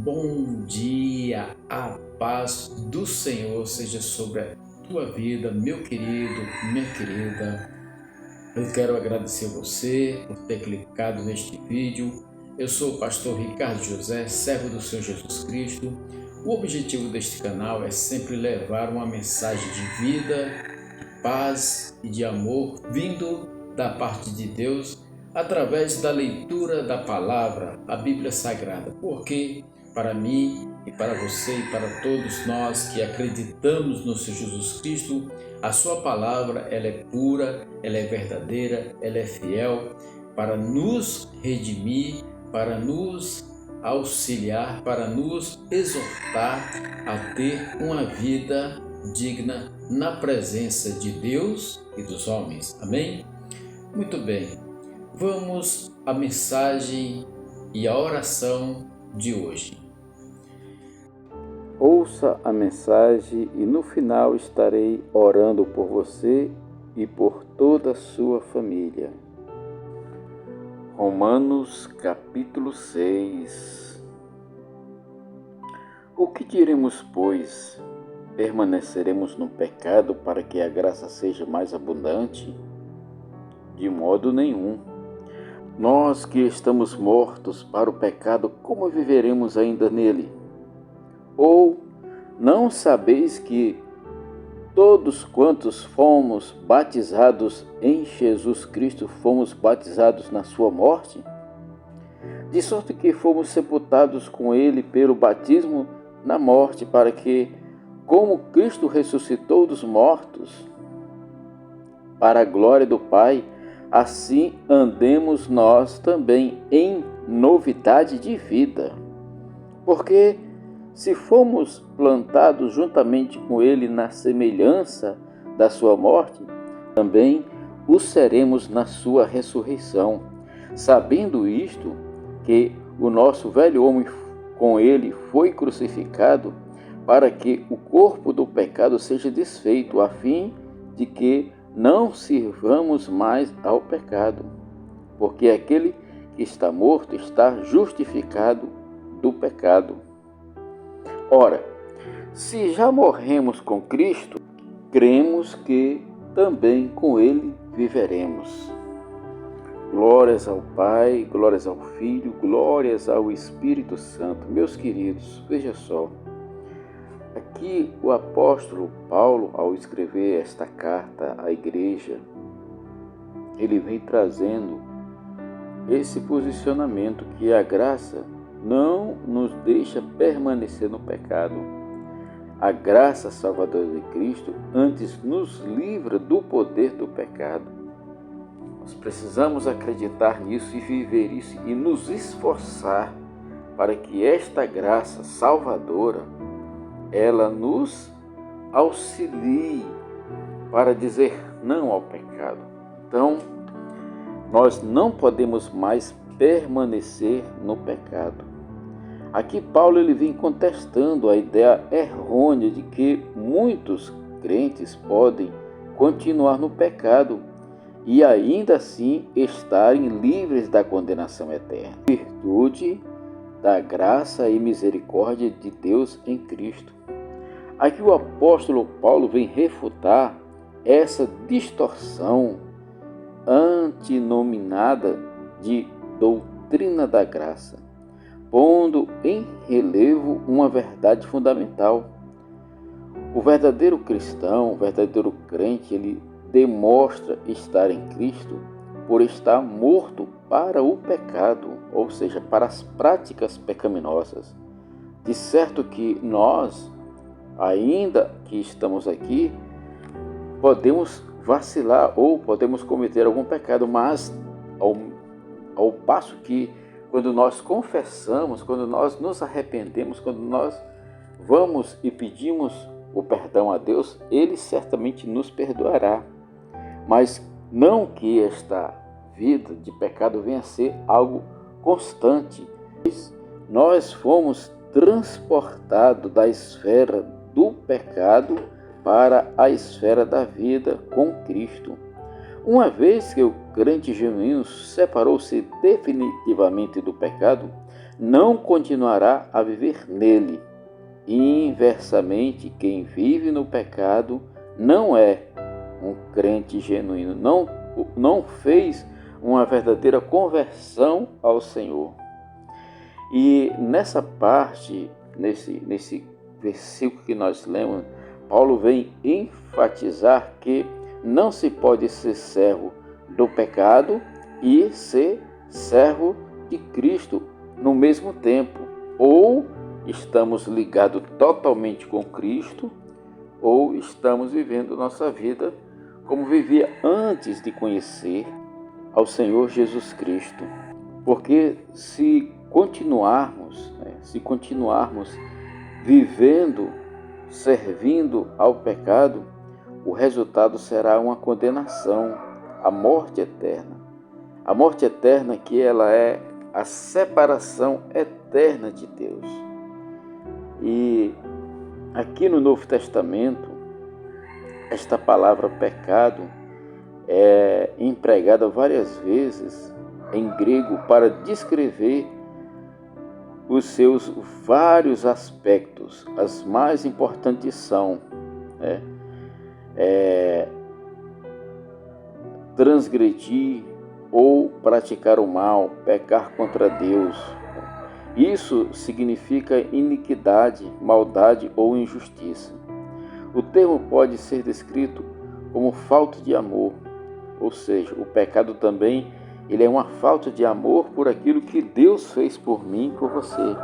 bom dia, a paz do Senhor seja sobre a tua vida, meu querido, minha querida. Eu quero agradecer a você por ter clicado neste vídeo. Eu sou o pastor Ricardo José, servo do Senhor Jesus Cristo. O objetivo deste canal é sempre levar uma mensagem de vida, de paz e de amor vindo da parte de Deus através da leitura da palavra, a Bíblia Sagrada. Porque para mim e para você e para todos nós que acreditamos no Senhor Jesus Cristo, a sua palavra ela é pura, ela é verdadeira, ela é fiel para nos redimir, para nos auxiliar, para nos exortar a ter uma vida digna na presença de Deus e dos homens. Amém? Muito bem, vamos à mensagem e à oração de hoje. Ouça a mensagem e no final estarei orando por você e por toda a sua família. Romanos capítulo 6. O que diremos, pois? Permaneceremos no pecado para que a graça seja mais abundante? De modo nenhum. Nós que estamos mortos para o pecado, como viveremos ainda nele? Ou não sabeis que todos quantos fomos batizados em Jesus Cristo, fomos batizados na sua morte? De sorte que fomos sepultados com ele pelo batismo na morte, para que, como Cristo ressuscitou dos mortos, para a glória do Pai, assim andemos nós também em novidade de vida. Porque se fomos plantados juntamente com ele na semelhança da sua morte, também o seremos na sua ressurreição, sabendo isto, que o nosso velho homem com ele foi crucificado, para que o corpo do pecado seja desfeito, a fim de que não sirvamos mais ao pecado, porque aquele que está morto está justificado do pecado. Ora, se já morremos com Cristo, cremos que também com ele viveremos. Glórias ao Pai, glórias ao Filho, glórias ao Espírito Santo. Meus queridos, veja só. Aqui o apóstolo Paulo, ao escrever esta carta à igreja, ele vem trazendo esse posicionamento que a graça não nos deixa permanecer no pecado. A graça salvadora de Cristo antes nos livra do poder do pecado. Nós precisamos acreditar nisso e viver isso e nos esforçar para que esta graça salvadora ela nos auxilie para dizer não ao pecado. Então, nós não podemos mais permanecer no pecado. Aqui Paulo ele vem contestando a ideia errônea de que muitos crentes podem continuar no pecado e ainda assim estarem livres da condenação eterna, em virtude da graça e misericórdia de Deus em Cristo. Aqui o apóstolo Paulo vem refutar essa distorção antinominada de doutrina da graça, pondo em relevo uma verdade fundamental. O verdadeiro cristão, o verdadeiro crente, ele demonstra estar em Cristo por estar morto para o pecado, ou seja, para as práticas pecaminosas. De certo que nós, ainda que estamos aqui, podemos vacilar ou podemos cometer algum pecado, mas ao passo que quando nós confessamos, quando nós nos arrependemos, quando nós vamos e pedimos o perdão a Deus, Ele certamente nos perdoará. Mas não que esta vida de pecado venha a ser algo constante. Nós fomos transportados da esfera do pecado para a esfera da vida com Cristo. Uma vez que o crente genuíno separou-se definitivamente do pecado, não continuará a viver nele. Inversamente, quem vive no pecado não é um crente genuíno, não fez uma verdadeira conversão ao Senhor. E nessa parte, nesse versículo que nós lemos, Paulo vem enfatizar que não se pode ser servo do pecado e ser servo de Cristo no mesmo tempo. Ou estamos ligados totalmente com Cristo, ou estamos vivendo nossa vida como vivia antes de conhecer ao Senhor Jesus Cristo. Porque se continuarmos vivendo, servindo ao pecado, o resultado será uma condenação, a morte eterna. A morte eterna que ela é a separação eterna de Deus. E aqui no Novo Testamento, esta palavra pecado é empregada várias vezes em grego para descrever os seus vários aspectos. As mais importantes são transgredir ou praticar o mal, pecar contra Deus. Isso significa iniquidade, maldade ou injustiça. O termo pode ser descrito como falta de amor, ou seja, o pecado também ele é uma falta de amor por aquilo que Deus fez por mim e por você.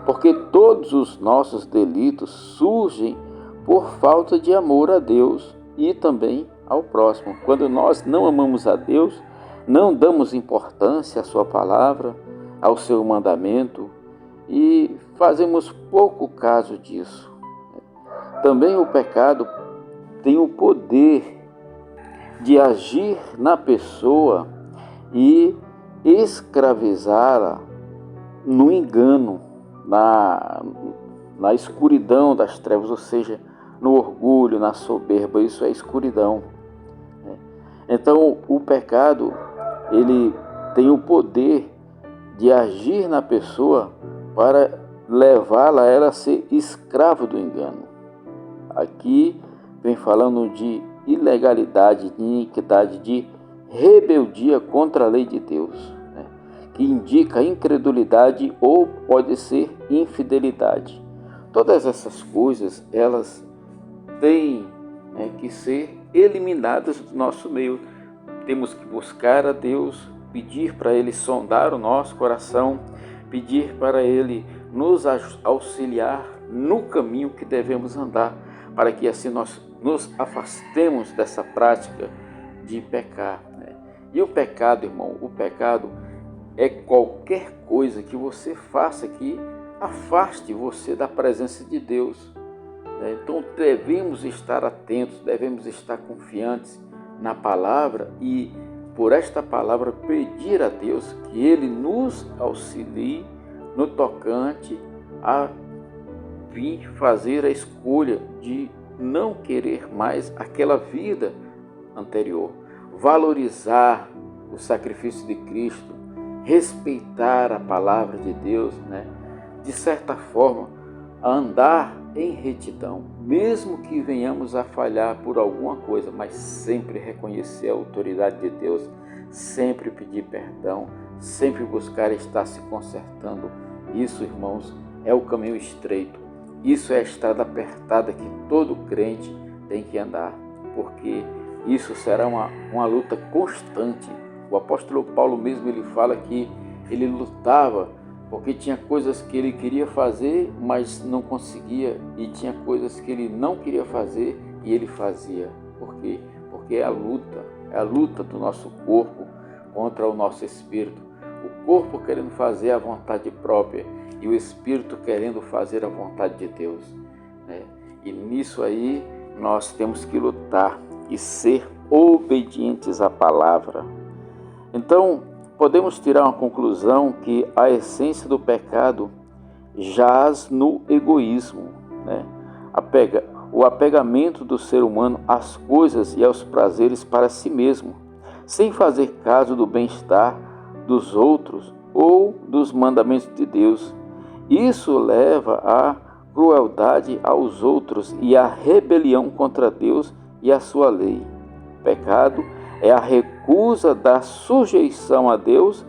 Porque todos os nossos delitos surgem por falta de amor a Deus e também ao próximo. Quando nós não amamos a Deus, não damos importância à sua palavra, ao seu mandamento e fazemos pouco caso disso. Também o pecado tem o poder de agir na pessoa e escravizá-la no engano, na escuridão das trevas, ou seja, no orgulho, na soberba. Isso é escuridão. Então, o pecado, ele tem o poder de agir na pessoa para levá-la a ela a ser escravo do engano. Aqui vem falando de ilegalidade, de iniquidade, de rebeldia contra a lei de Deus, que indica incredulidade ou pode ser infidelidade. Todas essas coisas, elas têm que ser eliminadas do nosso meio. Temos que buscar a Deus, pedir para Ele sondar o nosso coração, pedir para Ele nos auxiliar no caminho que devemos andar, para que assim nós nos afastemos dessa prática de pecar. E o pecado, irmão, o pecado é qualquer coisa que você faça que afaste você da presença de Deus. Então devemos estar atentos, devemos estar confiantes na palavra e por esta palavra pedir a Deus que Ele nos auxilie no tocante a vir fazer a escolha de não querer mais aquela vida anterior, valorizar o sacrifício de Cristo, respeitar a palavra de Deus, de certa forma, andar em retidão, mesmo que venhamos a falhar por alguma coisa, mas sempre reconhecer a autoridade de Deus, sempre pedir perdão, sempre buscar estar se consertando. Isso, irmãos, é o caminho estreito. Isso é a estrada apertada que todo crente tem que andar, porque isso será uma luta constante. O apóstolo Paulo mesmo, ele fala que ele lutava porque tinha coisas que ele queria fazer, mas não conseguia, e tinha coisas que ele não queria fazer e ele fazia. Por quê? Porque é a luta do nosso corpo contra o nosso espírito. O corpo querendo fazer a vontade própria e o espírito querendo fazer a vontade de Deus. E nisso aí nós temos que lutar e ser obedientes à palavra. Então, podemos tirar uma conclusão que a essência do pecado jaz no egoísmo, o apegamento do ser humano às coisas e aos prazeres para si mesmo, sem fazer caso do bem-estar dos outros ou dos mandamentos de Deus. Isso leva à crueldade aos outros e à rebelião contra Deus e a sua lei. O pecado é a recusa da sujeição a Deus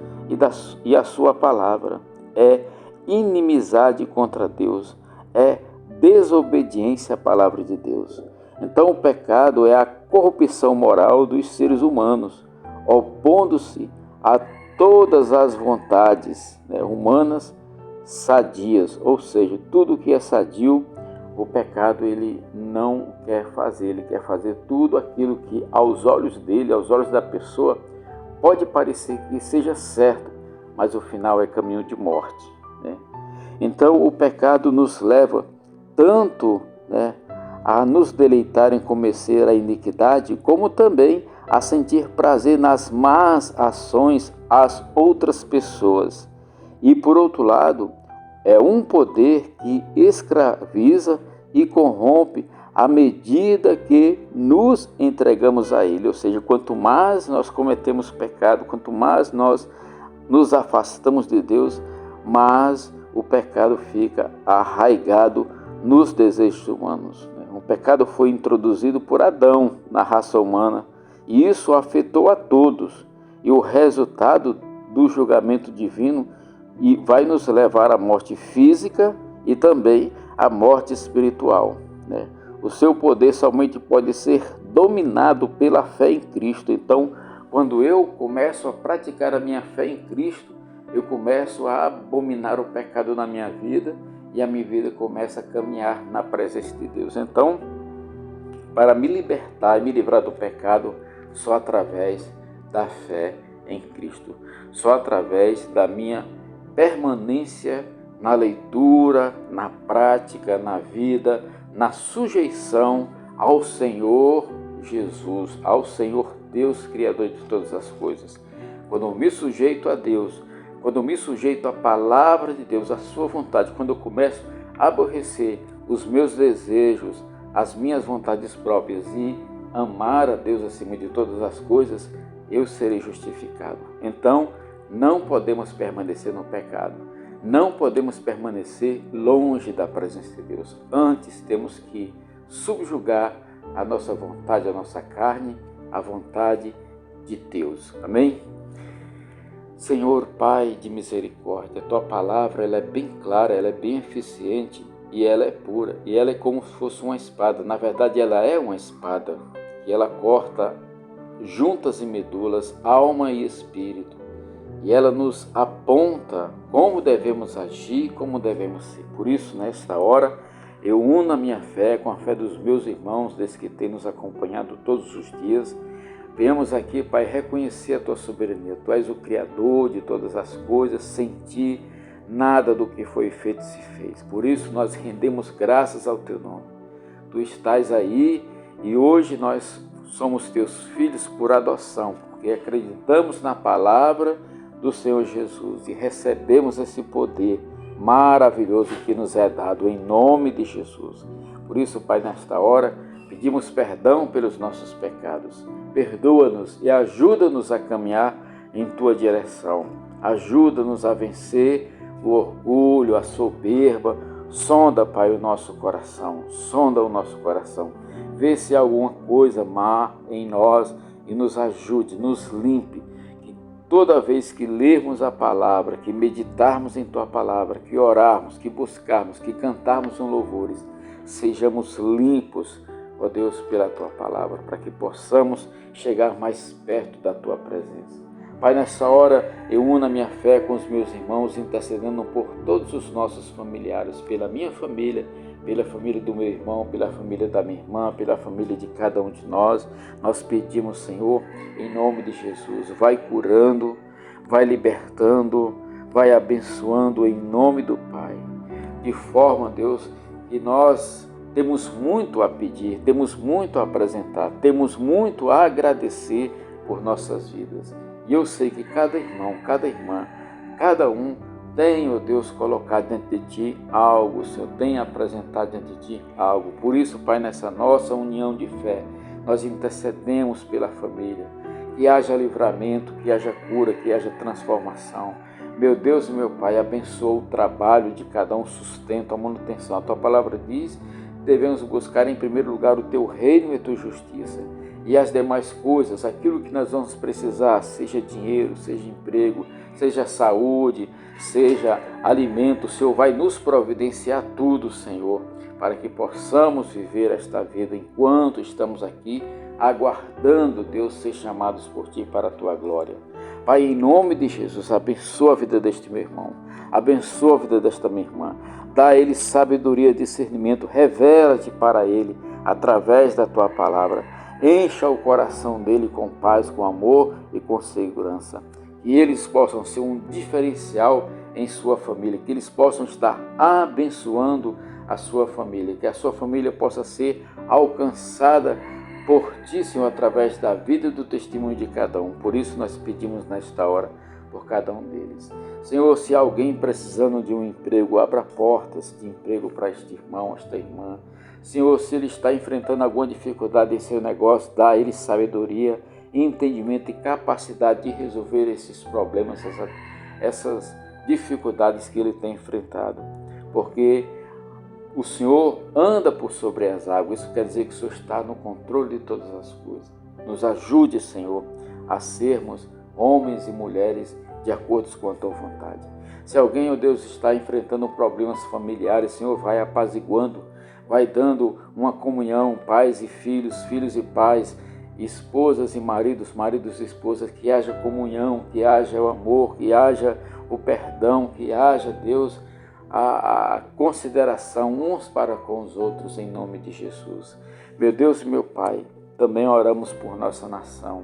e a sua palavra. É inimizade contra Deus. É desobediência à palavra de Deus. Então o pecado é a corrupção moral dos seres humanos, opondo-se a todas as vontades humanas sadias, ou seja, tudo que é sadio, o pecado ele não quer fazer, ele quer fazer tudo aquilo que aos olhos dele, aos olhos da pessoa, pode parecer que seja certo, mas o final é caminho de morte. Então o pecado nos leva tanto a nos deleitar em cometer a iniquidade, como também a sentir prazer nas más ações às outras pessoas. E por outro lado, é um poder que escraviza e corrompe à medida que nos entregamos a ele. Ou seja, quanto mais nós cometemos pecado, quanto mais nós nos afastamos de Deus, mais o pecado fica arraigado nos desejos humanos. O pecado foi introduzido por Adão na raça humana e isso afetou a todos. E o resultado do julgamento divino vai nos levar à morte física e também à morte espiritual. O seu poder somente pode ser dominado pela fé em Cristo. Então, quando eu começo a praticar a minha fé em Cristo, eu começo a abominar o pecado na minha vida e a minha vida começa a caminhar na presença de Deus. Então, para me libertar e me livrar do pecado, só através da fé em Cristo, só através da minha permanência na leitura, na prática, na vida, na sujeição ao Senhor Jesus, ao Senhor Deus, Criador de todas as coisas. Quando eu me sujeito a Deus, quando eu me sujeito à palavra de Deus, à sua vontade, quando eu começo a aborrecer os meus desejos, as minhas vontades próprias e amar a Deus acima de todas as coisas, eu serei justificado. Então, não podemos permanecer no pecado. Não podemos permanecer longe da presença de Deus. Antes, temos que subjugar a nossa vontade, a nossa carne, a vontade de Deus. Amém? Senhor, Pai de misericórdia, a Tua palavra ela é bem clara, ela é bem eficiente e ela é pura. E ela é como se fosse uma espada. Na verdade, ela é uma espada e ela corta juntas e medulas, alma e espírito. E ela nos aponta como devemos agir, como devemos ser. Por isso, nesta hora, eu uno a minha fé com a fé dos meus irmãos, desses que têm nos acompanhado todos os dias. Venhamos aqui, Pai, reconhecer a Tua soberania. Tu és o Criador de todas as coisas, sem Ti nada do que foi feito se fez. Por isso, nós rendemos graças ao Teu nome. Tu estás aí e hoje nós somos Teus filhos por adoção, porque acreditamos na palavra do Senhor Jesus e recebemos esse poder maravilhoso que nos é dado em nome de Jesus. Por isso, Pai, nesta hora, pedimos perdão pelos nossos pecados. Perdoa-nos e ajuda-nos a caminhar em Tua direção. Ajuda-nos a vencer o orgulho, a soberba. Sonda, Pai, o nosso coração. Sonda o nosso coração. Vê se há alguma coisa má em nós e nos ajude, nos limpe. Toda vez que lermos a palavra, que meditarmos em Tua palavra, que orarmos, que buscarmos, que cantarmos em louvores, sejamos limpos, ó Deus, pela Tua palavra, para que possamos chegar mais perto da Tua presença. Pai, nessa hora eu uno a minha fé com os meus irmãos, intercedendo por todos os nossos familiares, pela minha família, pela família do meu irmão, pela família da minha irmã, pela família de cada um de nós. Nós pedimos, Senhor, em nome de Jesus, vai curando, vai libertando, vai abençoando em nome do Pai. De forma, Deus, que nós temos muito a pedir, temos muito a apresentar, temos muito a agradecer por nossas vidas. E eu sei que cada irmão, cada irmã, cada um tem, ó Deus, colocado diante de Ti algo, Senhor, tem apresentado diante de Ti algo. Por isso, Pai, nessa nossa união de fé, nós intercedemos pela família, que haja livramento, que haja cura, que haja transformação. Meu Deus e meu Pai, abençoa o trabalho de cada um, sustento, a manutenção. A tua palavra diz: devemos buscar em primeiro lugar o teu reino e a tua justiça. E as demais coisas, aquilo que nós vamos precisar, seja dinheiro, seja emprego, seja saúde, seja alimento, o Senhor vai nos providenciar tudo, Senhor, para que possamos viver esta vida enquanto estamos aqui, aguardando, Deus, ser chamados por Ti para a Tua glória. Pai, em nome de Jesus, abençoa a vida deste meu irmão, abençoa a vida desta minha irmã, dá a ele sabedoria e discernimento, revela-te para ele através da Tua palavra, encha o coração dele com paz, com amor e com segurança, que eles possam ser um diferencial em sua família, que eles possam estar abençoando a sua família, que a sua família possa ser alcançada por Ti, Senhor, através da vida e do testemunho de cada um. Por isso nós pedimos nesta hora por cada um deles. Senhor, se alguém precisando de um emprego, abra portas de emprego para este irmão, esta irmã. Senhor, se ele está enfrentando alguma dificuldade em seu negócio, dá a ele sabedoria, entendimento e capacidade de resolver esses problemas, essas dificuldades que ele tem enfrentado. Porque o Senhor anda por sobre as águas, isso quer dizer que o Senhor está no controle de todas as coisas. Nos ajude, Senhor, a sermos homens e mulheres de acordo com a Tua vontade. Se alguém, ó Deus, está enfrentando problemas familiares, Senhor, vai apaziguando, vai dando uma comunhão, pais e filhos, filhos e pais, esposas e maridos, maridos e esposas, que haja comunhão, que haja o amor, que haja o perdão, que haja, Deus, a consideração uns para com os outros, em nome de Jesus. Meu Deus e meu Pai, também oramos por nossa nação.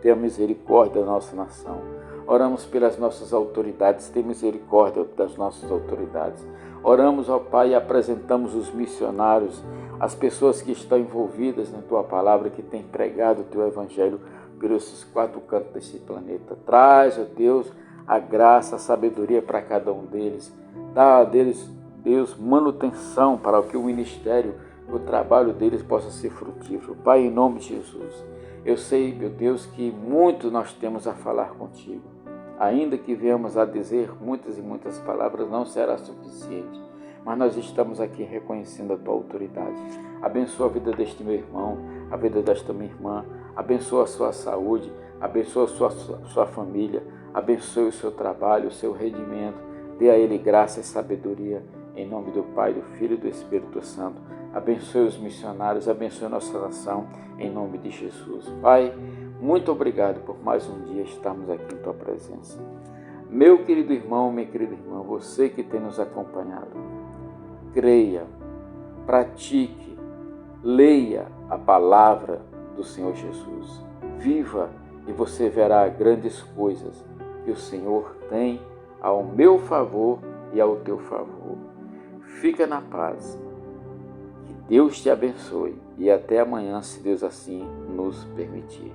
Tenha misericórdia da nossa nação. Oramos pelas nossas autoridades, tenha misericórdia das nossas autoridades. Oramos, ó Pai, e apresentamos os missionários, as pessoas que estão envolvidas na Tua palavra, que têm pregado o Teu Evangelho pelos 4 cantos desse planeta. Traz, ó Deus, a graça, a sabedoria para cada um deles. Dá a deles, Deus, manutenção para que o ministério, o trabalho deles possa ser frutífero. Pai, em nome de Jesus, eu sei, meu Deus, que muito nós temos a falar contigo. Ainda que venhamos a dizer muitas e muitas palavras, não será suficiente. Mas nós estamos aqui reconhecendo a Tua autoridade. Abençoa a vida deste meu irmão, a vida desta minha irmã. Abençoa a sua saúde, abençoa a sua família. Abençoe o seu trabalho, o seu rendimento. Dê a ele graça e sabedoria. Em nome do Pai, do Filho e do Espírito Santo. Abençoe os missionários, abençoe a nossa nação, em nome de Jesus. Pai, muito obrigado por mais um dia estarmos aqui em Tua presença. Meu querido irmão, minha querida irmã, você que tem nos acompanhado, creia, pratique, leia a palavra do Senhor Jesus. Viva e você verá grandes coisas que o Senhor tem ao meu favor e ao teu favor. Fica na paz. Que Deus te abençoe e até amanhã, se Deus assim nos permitir.